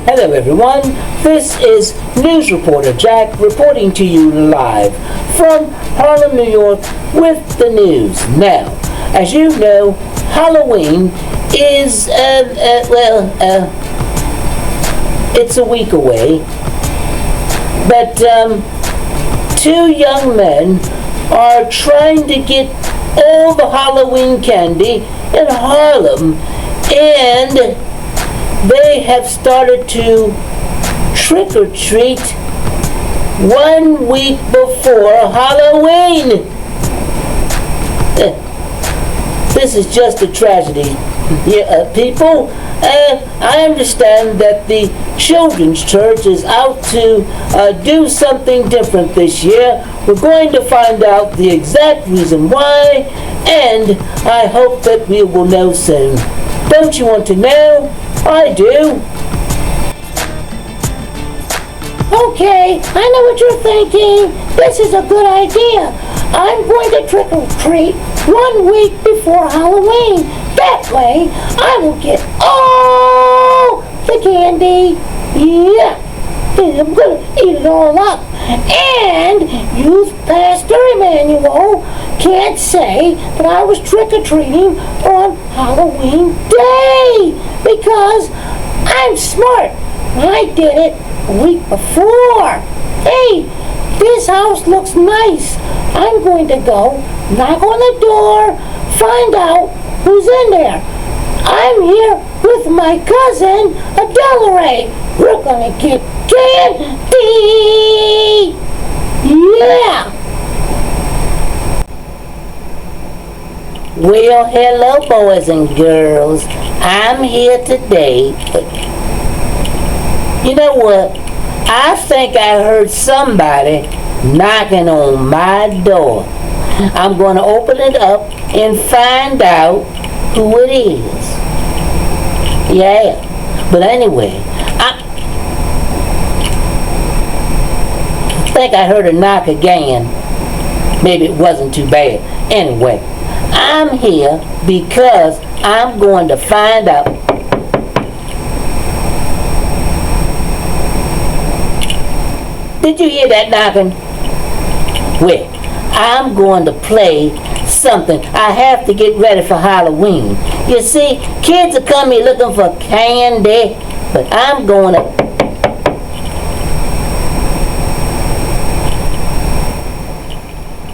Hello everyone, this is News Reporter Jack reporting to you live from Harlem, New York with the news. Now, as you know, Halloween is, it's a week away, but two young men are trying to get all the Halloween candy in Harlem, and they have started to trick or treat 1 week before Halloween. This is just a tragedy. People, I understand that the children's church is out to do something different this year. We're going to find out the exact reason why, and I hope that we will know soon. Don't you want to know? I do. Okay, I know what you're thinking. This is a good idea. I'm going to trick or treat 1 week before Halloween. That way, I will get all the candy. Yeah, I'm going to eat it all up. And Youth Pastor Emmanuel can't say that I was trick-or-treating on Halloween Day because I'm smart. I did it a week before. Hey, this house looks nice. I'm going to go knock on the door, find out who's in there. I'm here with my cousin, Adelaide. We're going to get candy. Yeah. Well, hello boys and girls. I'm here today. You know what? I think I heard somebody knocking on my door. I'm going to open it up and find out who it is. Yeah. But anyway, I think I heard a knock again. Maybe it wasn't too bad. Anyway, I'm here because I'm going to find out. Did you hear that knocking? Well, I'm going to play something. I have to get ready for Halloween. You see, kids are coming looking for candy, but I'm going to...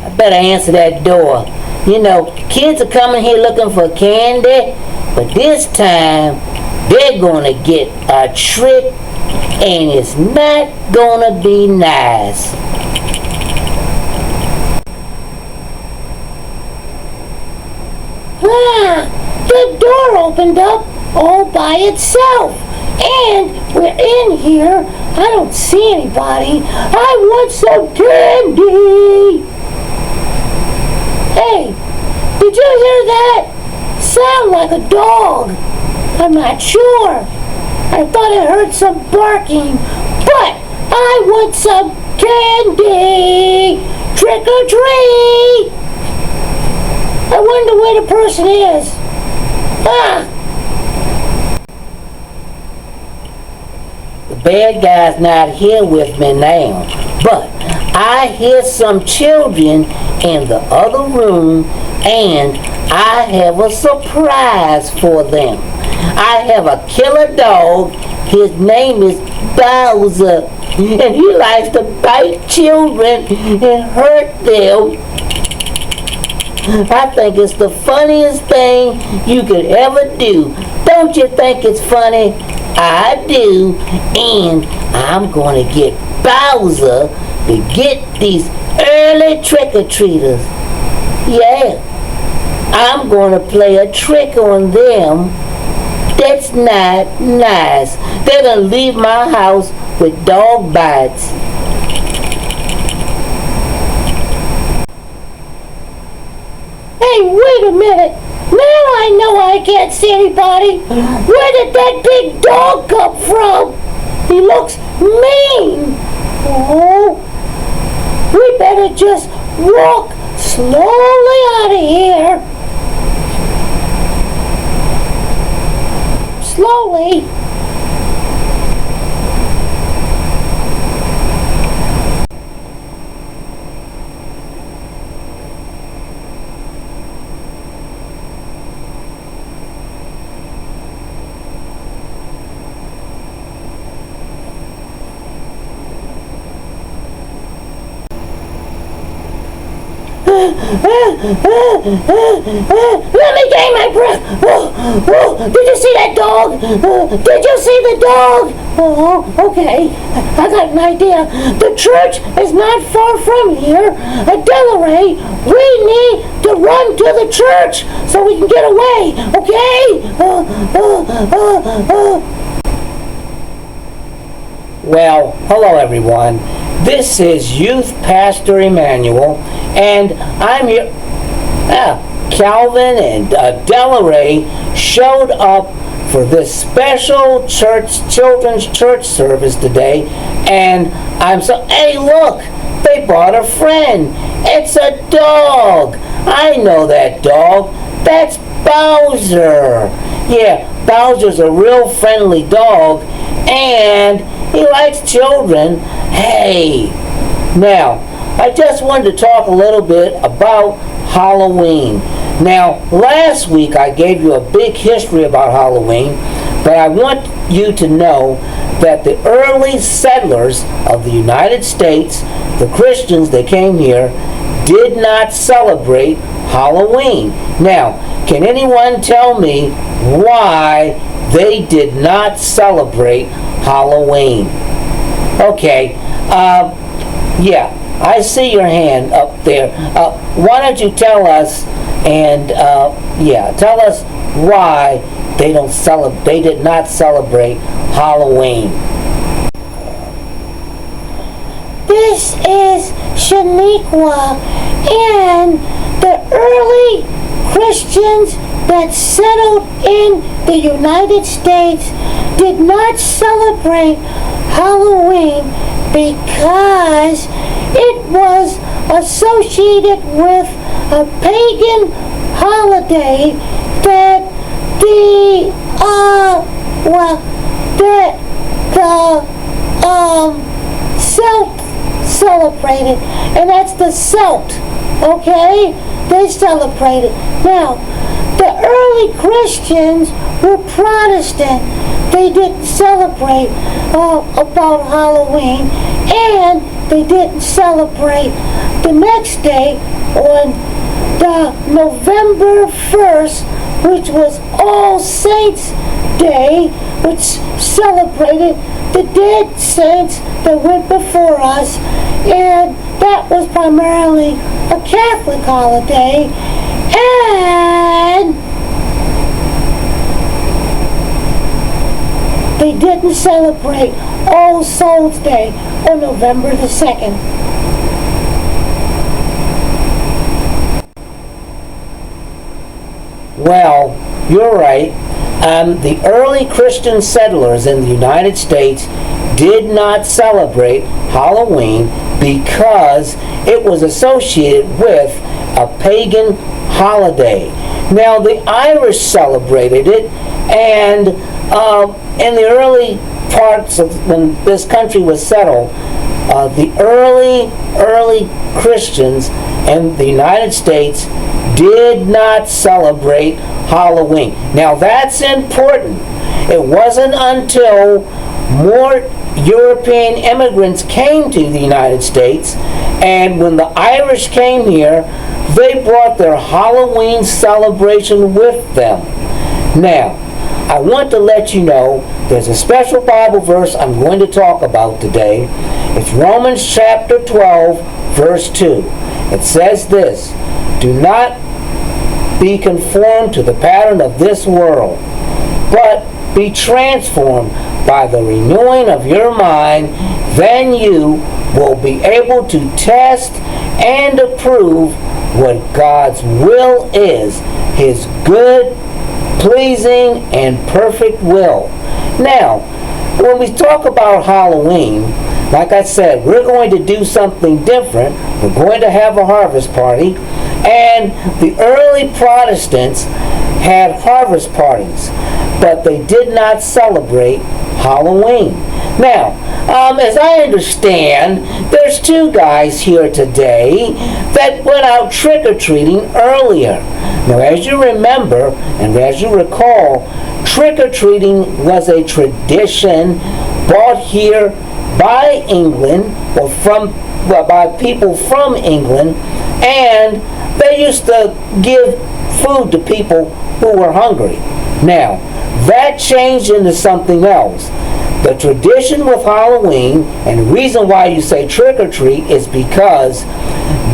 I better answer that door. You know, kids are coming here looking for candy, but this time they're going to get a trick, and it's not going to be nice. The door opened up all by itself, and we're in here. I don't see anybody. I want some candy. Hey, did you hear that? Sound like a dog. I'm not sure. I thought I heard some barking, but I want some candy. Trick or treat. I wonder where the person is. The bad guy's not here with me now, but I hear some children in the other room, and I have a surprise for them. I have a killer dog. His name is Bowser, and he likes to bite children and hurt them. I think it's the funniest thing you could ever do. Don't you think it's funny? I do. And I'm going to get Bowser to get these early trick-or-treaters. Yeah. I'm going to play a trick on them that's not nice. They're going to leave my house with dog bites. Hey, wait a minute. Now I know I can't see anybody. Where did that big dog come from? He looks mean. Oh, we better just walk slowly out of here. Slowly. Let me gain my breath. Did you see that dog? Did you see the dog? Oh, okay. I got an idea. The church is not far from here. At Delray, we need to run to the church so we can get away. Okay? Well, hello everyone. This is Youth Pastor Emmanuel, and I'm here. Calvin and Delray showed up for this special children's church service today, and hey look, they brought a friend. It's a dog. I know that dog. That's Bowser. Yeah, Bowser's a real friendly dog, and he likes children. Hey, now, I just wanted to talk a little bit about Halloween. Now, last week I gave you a big history about Halloween, but I want you to know that the early settlers of the United States, the Christians that came here, did not celebrate Halloween. Now, can anyone tell me why they did not celebrate Halloween? Okay, yeah, I see your hand up there. Why don't you tell us, and tell us why they did not celebrate Halloween. This is Shaniqua, and the early Christians that settled in the United States did not celebrate Halloween because it was associated with a pagan holiday that the Celt celebrated, and that's the Celt, okay? They celebrated. Now, the early Christians were Protestant. They didn't celebrate about Halloween, and they didn't celebrate the next day on the November 1st, which was All Saints Day, which celebrated the dead saints that went before us, and that was primarily a Catholic holiday, and they didn't celebrate All Souls Day on November the 2nd. Well, you're right. The early Christian settlers in the United States did not celebrate Halloween because it was associated with a pagan holiday. Now, the Irish celebrated it, and in the early parts of when this country was settled, the early Christians in the United States did not celebrate Halloween. Now that's important. It wasn't until more European immigrants came to the United States, and when the Irish came here, they brought their Halloween celebration with them. Now, I want to let you know there's a special Bible verse I'm going to talk about today. It's Romans chapter 12, verse 2. It says this: "Do not be conformed to the pattern of this world, but be transformed by the renewing of your mind. Then you will be able to test and approve what God's will is, His good, pleasing, and perfect will." Now, when we talk about Halloween, like I said, we're going to do something different. We're going to have a harvest party. And the early Protestants had harvest parties, but they did not celebrate Halloween. Now, as I understand, there's two guys here today that went out trick-or-treating earlier. Now, as you remember, and as you recall, trick-or-treating was a tradition brought here by England, or by people from England, and they used to give food to people who were hungry. Now, that changed into something else. The tradition with Halloween, and the reason why you say trick or treat, is because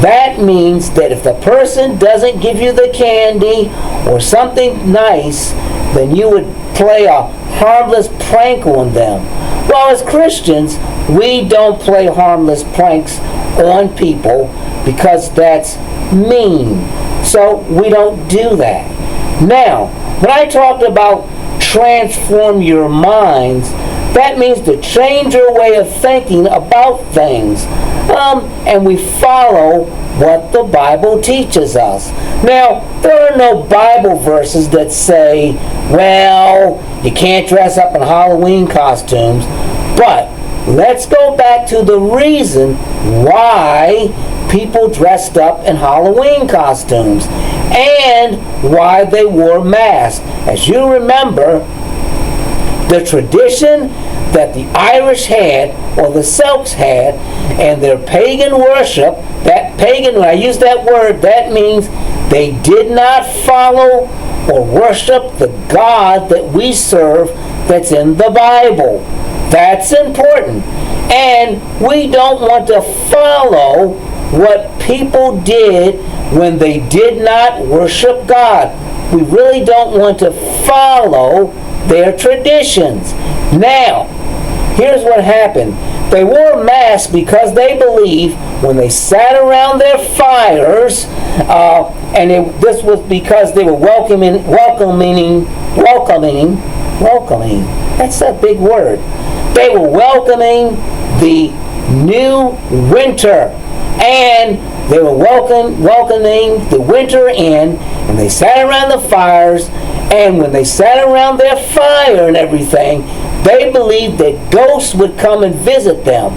that means that if the person doesn't give you the candy or something nice, then you would play a harmless prank on them. Well, as Christians, we don't play harmless pranks on people because that's mean. So we don't do that. Now, when I talked about transform your minds, that means to change your way of thinking about things. And we follow what the Bible teaches us. Now, there are no Bible verses that say, well, you can't dress up in Halloween costumes. But let's go back to the reason why people dressed up in Halloween costumes and why they wore masks. As you remember, the tradition that the Irish had, or the Celts had, and their pagan worship, that pagan, when I use that word, that means they did not follow or worship the God that we serve that's in the Bible. That's important. And we don't want to follow what people did when they did not worship God. We really don't want to follow their traditions. Now, here's what happened. They wore masks because they believed when they sat around their fires, this was because they were welcoming. That's a big word. They were welcoming the new winter, and they were welcoming the winter in, and they sat around the fires, and when they sat around their fire and everything, they believed that ghosts would come and visit them.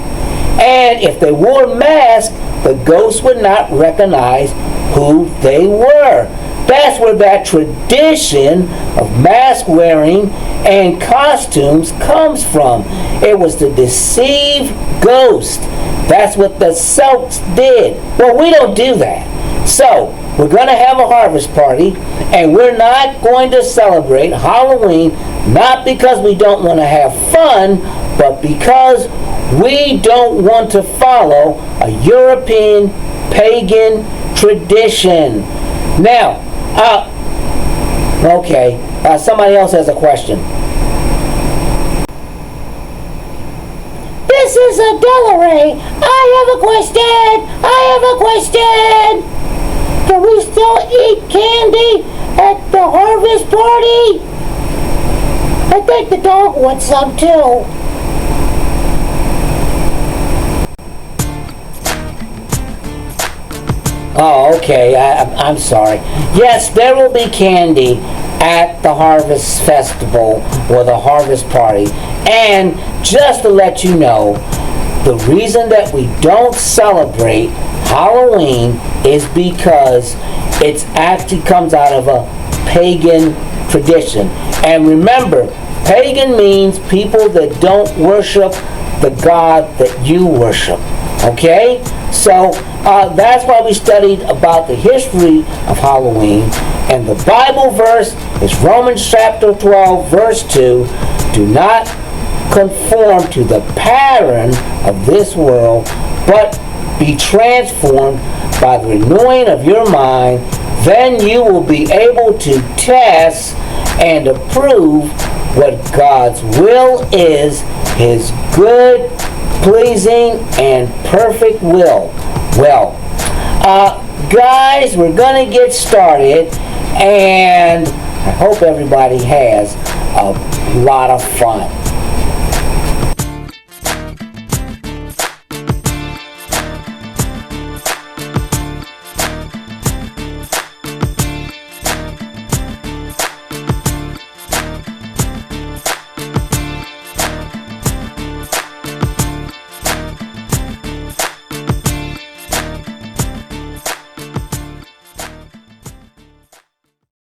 And if they wore masks, the ghosts would not recognize who they were. That's where that tradition of mask wearing and costumes comes from. It was to deceive ghosts. That's what the Celts did. Well, we don't do that. So, we're going to have a harvest party, and we're not going to celebrate Halloween, not because we don't want to have fun, but because we don't want to follow a European pagan tradition. Now, somebody else has a question. This is a Delray. I have a question. Can we still eat candy at the harvest party? I think the dog wants some too. Oh, okay. I'm sorry. Yes, there will be candy at the Harvest Festival or the Harvest Party. And just to let you know, the reason that we don't celebrate Halloween is because it actually comes out of a pagan tradition. And remember, pagan means people that don't worship the God that you worship. Okay? So that's why we studied about the history of Halloween. And the Bible verse is Romans chapter 12, verse 2. Do not conform to the pattern of this world, but be transformed by the renewing of your mind. Then you will be able to test and approve what God's will is, His good, pleasing, and perfect will. Well, guys, we're going to get started, and I hope everybody has a lot of fun.